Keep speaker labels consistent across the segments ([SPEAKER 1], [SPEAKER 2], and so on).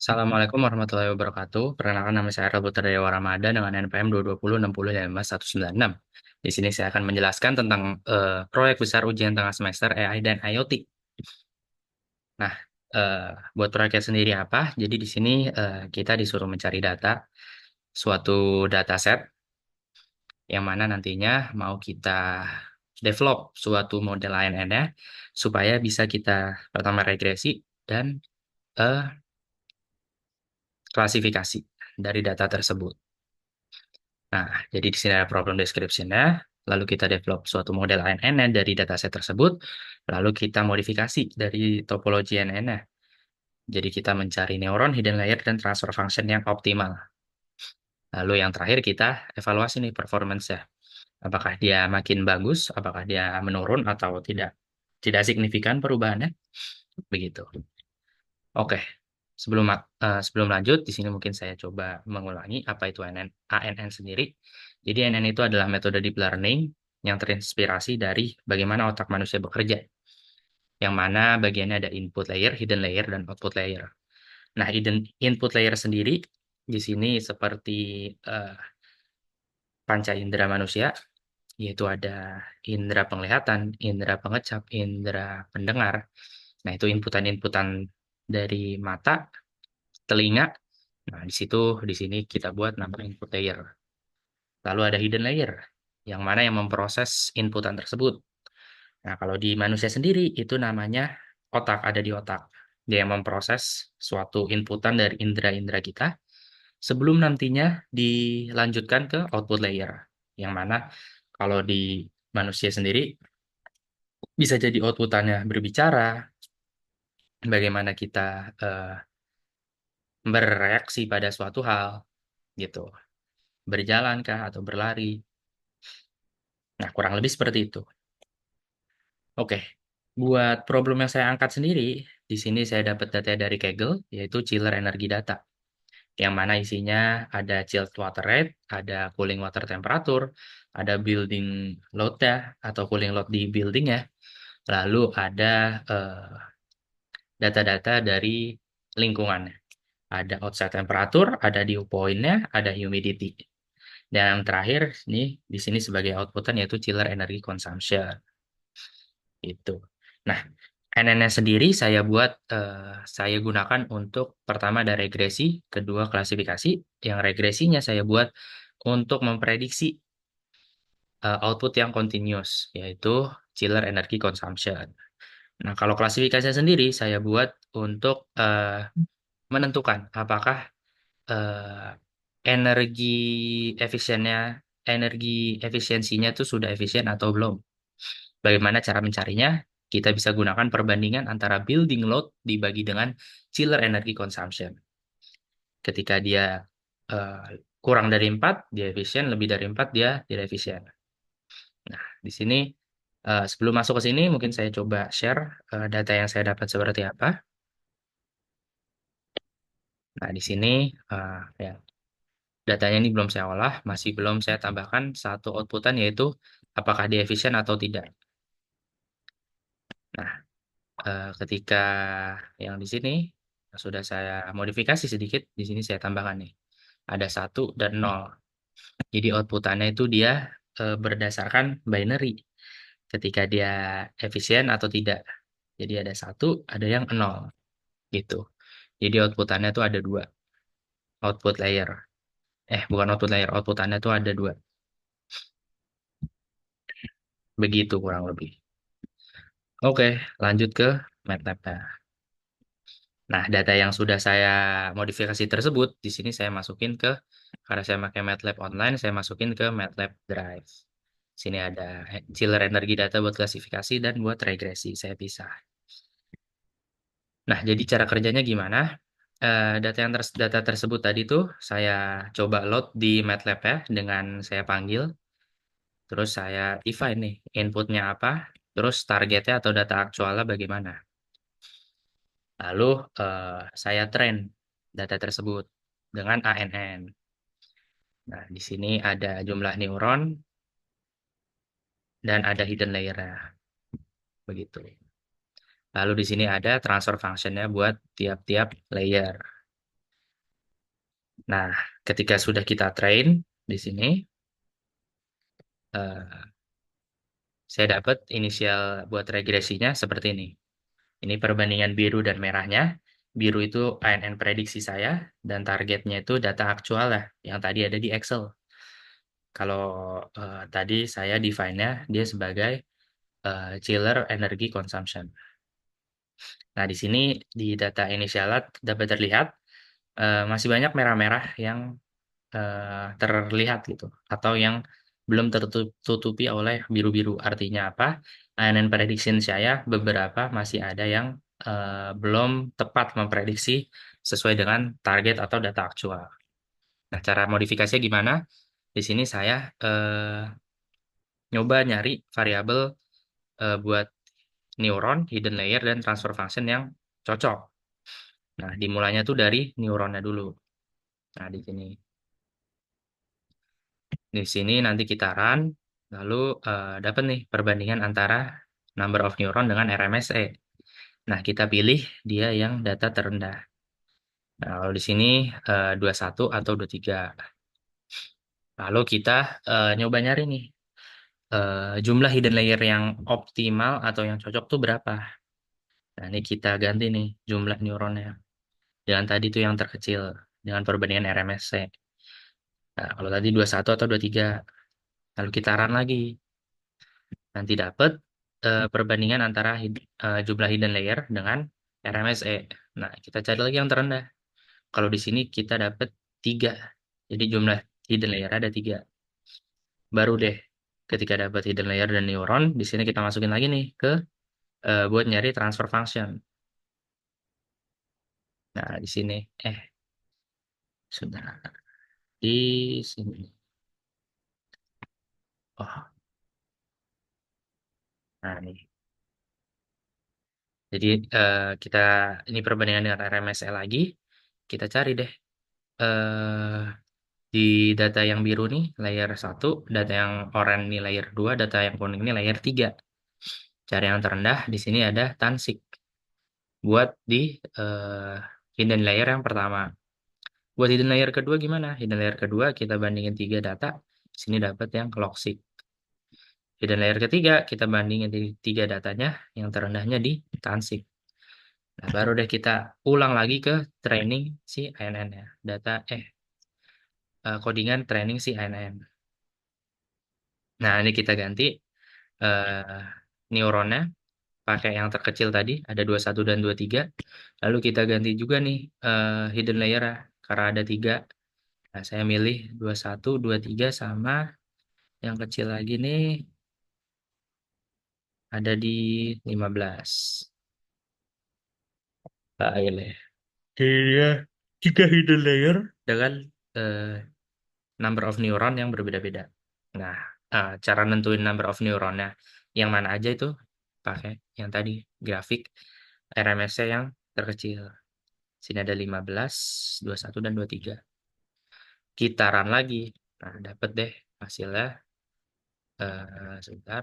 [SPEAKER 1] Assalamualaikum warahmatullahi wabarakatuh. Perkenalkan nama saya Rabu Terdaya Ramadan dengan NPM 220605196. Di sini saya akan menjelaskan tentang proyek besar ujian tengah semester AI dan IoT. Nah, eh, buat proyeknya sendiri apa? Jadi di sini kita disuruh mencari data, suatu dataset yang mana nantinya mau kita develop suatu model ANN-nya supaya bisa kita pertama regresi dan eh, klasifikasi dari data tersebut. Nah, jadi di sini ada problem description-nya, lalu kita develop suatu model ANN dari dataset tersebut, lalu kita modifikasi dari topologi ANN-nya. Jadi kita mencari neuron, hidden layer, dan transfer function yang optimal. Lalu yang terakhir kita evaluasi nih performance-nya. Apakah dia makin bagus, apakah dia menurun atau tidak. Tidak signifikan perubahannya, begitu. Oke, sebelum lanjut, di sini mungkin saya coba mengulangi apa itu ANN sendiri. Jadi ANN itu adalah metode deep learning yang terinspirasi dari bagaimana otak manusia bekerja, yang mana bagiannya ada input layer, hidden layer, dan output layer. Nah, input layer sendiri di sini seperti eh, panca indera manusia, yaitu ada indera penglihatan, indera pengecap, indera pendengar. Nah, itu inputan-inputan dari mata, telinga. Nah, di sini kita buat nama input layer. Lalu ada hidden layer, yang mana yang memproses inputan tersebut. Nah, kalau di manusia sendiri, itu namanya otak, ada di otak. Dia yang memproses suatu inputan dari indera-indera kita, sebelum nantinya dilanjutkan ke output layer. Yang mana kalau di manusia sendiri, bisa jadi outputannya berbicara, bagaimana kita eh, bereaksi pada suatu hal, gitu. Berjalan kah atau berlari. Nah, kurang lebih seperti itu. Oke, buat problem yang saya angkat sendiri, di sini saya dapat data dari Kaggle, yaitu chiller energi data, yang mana isinya ada chilled water rate, ada cooling water temperature, ada building load-nya atau cooling load di buildingnya, lalu ada data-data dari lingkungannya. Ada outside temperature, ada dew point-nya, ada humidity. Dan yang terakhir, nih, di sini sebagai output yaitu chiller energy consumption. Itu. Nah, NN sendiri saya gunakan untuk pertama ada regresi, kedua klasifikasi. Yang regresinya saya buat untuk memprediksi output yang continuous, yaitu chiller energy consumption. Nah, kalau klasifikasi sendiri saya buat untuk menentukan apakah eh, energi efisiennya, energi efisiensinya itu sudah efisien atau belum. Bagaimana cara mencarinya? Kita bisa gunakan perbandingan antara building load dibagi dengan chiller energy consumption. Ketika dia eh, kurang dari 4, dia efisien, lebih dari 4, dia tidak efisien. Nah, di sini sebelum masuk ke sini, mungkin saya coba share data yang saya dapat seperti apa. Nah, di sini ya, datanya ini belum saya olah, masih belum saya tambahkan satu outputan yaitu apakah dia efisien atau tidak. Nah, ketika yang di sini sudah saya modifikasi sedikit, di sini saya tambahkan nih. Ada 1 dan 0. Jadi outputannya itu dia berdasarkan binary. Ketika dia efisien atau tidak. Jadi ada 1, ada yang 0. Gitu. Jadi outputannya itu ada 2. Output layer. Bukan output layer. Outputannya itu ada 2. Begitu kurang lebih. Oke, lanjut ke MATLAB-nya. Nah, data yang sudah saya modifikasi tersebut, di sini saya masukin karena saya pakai MATLAB online, saya masukin ke MATLAB Drive. Sini ada chiller energi data buat klasifikasi dan buat regresi, saya pisah. Nah, jadi cara kerjanya gimana? Data tersebut tadi tuh saya coba load di MATLAB ya, dengan saya panggil, terus saya define nih, inputnya apa, terus targetnya atau data aktualnya bagaimana. Lalu saya train data tersebut dengan ANN. Nah, di sini ada jumlah neuron dan ada hidden layer-nya. Begitu. Lalu di sini ada transfer function-nya buat tiap-tiap layer. Nah, ketika sudah kita train di sini, eh, saya dapat inisial buat regresinya seperti ini. Ini perbandingan biru dan merahnya. Biru itu ANN prediksi saya, dan targetnya itu data aktual lah, yang tadi ada di Excel. Kalau tadi saya define-nya dia sebagai chiller energy consumption. Nah, di sini di data inisialat dapat terlihat masih banyak merah-merah yang terlihat gitu, atau yang belum tertutupi oleh biru-biru. Artinya apa? ANN prediction saya beberapa masih ada yang belum tepat memprediksi sesuai dengan target atau data aktual. Nah, cara modifikasinya gimana? Di sini saya nyoba nyari variabel buat neuron, hidden layer, dan transfer function yang cocok. Nah, dimulainya tuh dari neuronnya dulu. Nah, di sini nanti kita run, lalu dapat nih perbandingan antara number of neuron dengan RMSE. Nah, kita pilih dia yang data terendah. Nah, kalau di sini 21 atau 23. Lalu kita nyoba nyari nih jumlah hidden layer yang optimal atau yang cocok tuh berapa. Nah, ini kita ganti nih jumlah neuronnya. Dengan tadi tuh yang terkecil, dengan perbandingan RMSE. Nah, kalau tadi 21 atau 23. Lalu kita run lagi. Nanti dapat perbandingan antara jumlah hidden layer dengan RMSE. Nah, kita cari lagi yang terendah. Kalau di sini kita dapat 3. Jadi jumlah hidden layer ada 3. Baru deh ketika dapat hidden layer dan neuron, di sini kita masukin lagi nih ke buat nyari transfer function. Nah, di sini sudah di sini. Oh, nah nih. Jadi kita ini perbandingan dengan RMSE lagi. Kita cari deh eh di data yang biru nih layer 1, data yang oranye nih layer 2, data yang kuning ini layer 3. Cari yang terendah, di sini ada Tansik. Buat di eh, hidden layer yang pertama. Buat hidden layer kedua gimana? Hidden layer kedua kita bandingin 3 data, di sini dapat yang Cloxic. Hidden layer ketiga kita bandingin di 3 datanya, yang terendahnya di Tansik. Nah, baru deh kita ulang lagi ke training si ANN ya. Codingan training si ANN. Nah, ini kita ganti eh, neuronnya pakai yang terkecil tadi, ada 21 dan 23. Lalu kita ganti juga nih hidden layer ya, karena ada 3. Nah, saya milih 21, 23 sama yang kecil lagi nih ada di 15. Nah, ini. Jadi dia 3 hidden layer dengan eh, number of neuron yang berbeda-beda. Nah, cara nentuin number of neuronnya yang mana aja itu pakai yang tadi grafik RMS-nya yang terkecil. Sini ada 15, 21 dan 23. Kita run lagi. Nah, dapat deh hasilnya. Sebentar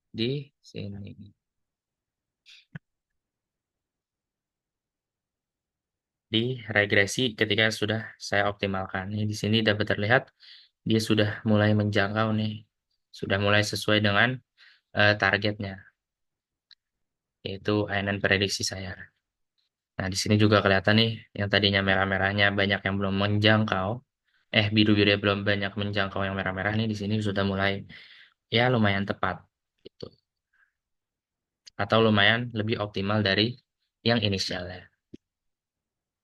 [SPEAKER 1] di sini. Di regresi ketika sudah saya optimalkan. Ini di sini dapat terlihat dia sudah mulai menjangkau nih. Sudah mulai sesuai dengan targetnya, yaitu ANN prediksi saya. Nah, di sini juga kelihatan nih, yang tadinya merah-merahnya banyak yang belum menjangkau. Biru-biru belum banyak menjangkau, yang merah-merah nih di sini sudah mulai ya lumayan tepat gitu. Atau lumayan lebih optimal dari yang inisialnya.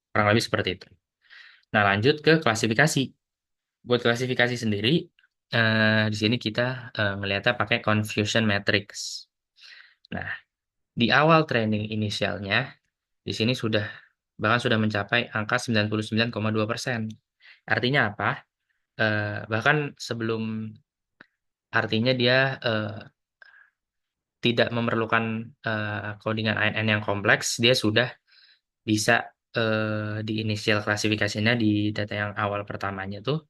[SPEAKER 1] Kurang lebih seperti itu. Nah, lanjut ke klasifikasi. Buat klasifikasi sendiri, di sini kita ngelihatnya pakai confusion matrix. Nah, di awal training inisialnya, di sini bahkan sudah mencapai angka 99,2%. Artinya apa? Bahkan sebelum, artinya dia tidak memerlukan codingan ANN yang kompleks, dia sudah bisa di inisial klasifikasinya di data yang awal pertamanya tuh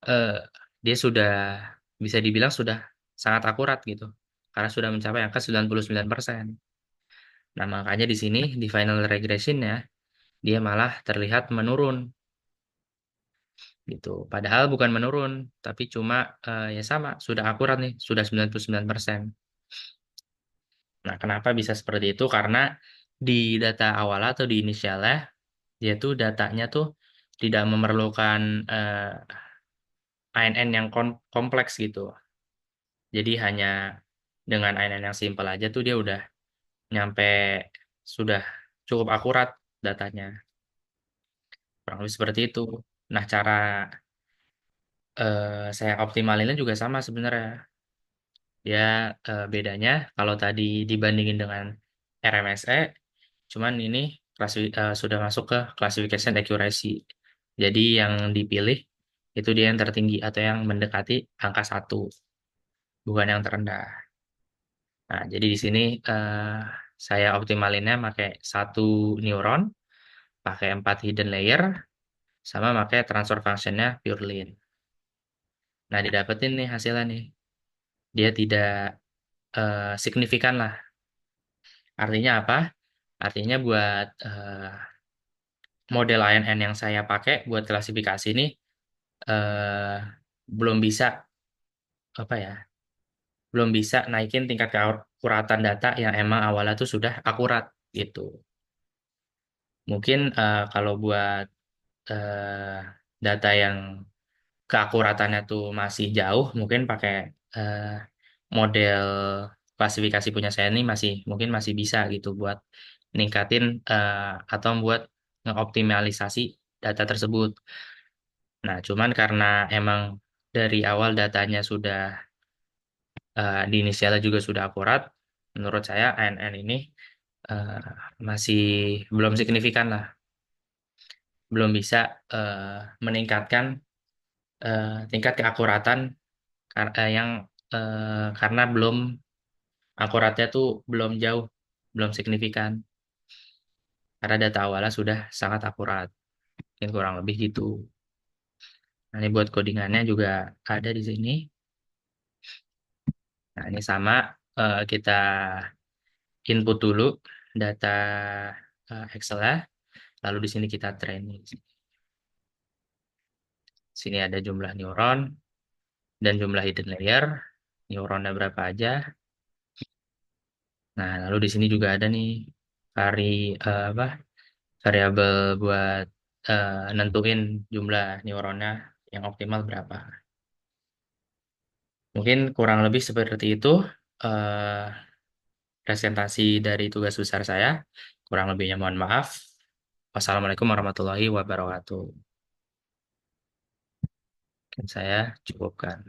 [SPEAKER 1] eh, dia sudah bisa dibilang sudah sangat akurat gitu, karena sudah mencapai angka 99%. Nah, makanya di sini di final regression ya, dia malah terlihat menurun gitu. Padahal bukan menurun, tapi cuma ya sama, sudah akurat nih, sudah 99%. Nah, kenapa bisa seperti itu? Karena di data awal atau di inisialnya, dia tuh datanya tuh tidak memerlukan ANN yang kompleks gitu. Jadi hanya dengan ANN yang simpel aja tuh dia udah nyampe, sudah cukup akurat datanya. Kurang lebih seperti itu. Nah, cara saya optimalinnya juga sama sebenarnya. Ya, bedanya kalau tadi dibandingin dengan RMSE, cuman ini sudah masuk ke classification accuracy. Jadi yang dipilih itu dia yang tertinggi atau yang mendekati angka 1, bukan yang terendah. Nah, jadi di sini saya optimalinnya pakai satu neuron, pakai 4 hidden layer, sama pakai transfer functionnya pure lean. Nah, didapetin nih hasilnya nih. Dia tidak signifikan lah. Artinya apa? Artinya buat model ANN yang saya pakai buat klasifikasi ini eh, belum bisa apa ya? Belum bisa naikin tingkat keakuratan data yang emang awalnya tuh sudah akurat gitu. Mungkin kalau buat eh, data yang keakuratannya tuh masih jauh, mungkin pakai eh, model klasifikasi punya saya ini mungkin masih bisa gitu buat ningkatin atau buat ngeoptimalisasi data tersebut. Nah, cuman karena emang dari awal datanya sudah di inisialnya juga sudah akurat, menurut saya ANN ini eh, masih belum signifikan lah, belum bisa eh, meningkatkan tingkat keakuratan yang karena belum akuratnya tuh belum jauh, belum signifikan. Karena data awalnya sudah sangat akurat, mungkin kurang lebih gitu. Nah, ini buat codingannya juga ada di sini. Nah, ini sama kita input dulu data Excel ya, lalu di sini kita training. Sini ada jumlah neuron dan jumlah hidden layer, neuronnya berapa aja. Nah, lalu di sini juga ada nih vari apa variabel buat nentuin jumlah neuronnya yang optimal berapa. Mungkin kurang lebih seperti itu eh, presentasi dari tugas besar saya. Kurang lebihnya mohon maaf. Wassalamualaikum warahmatullahi wabarakatuh. Mungkin saya cukupkan.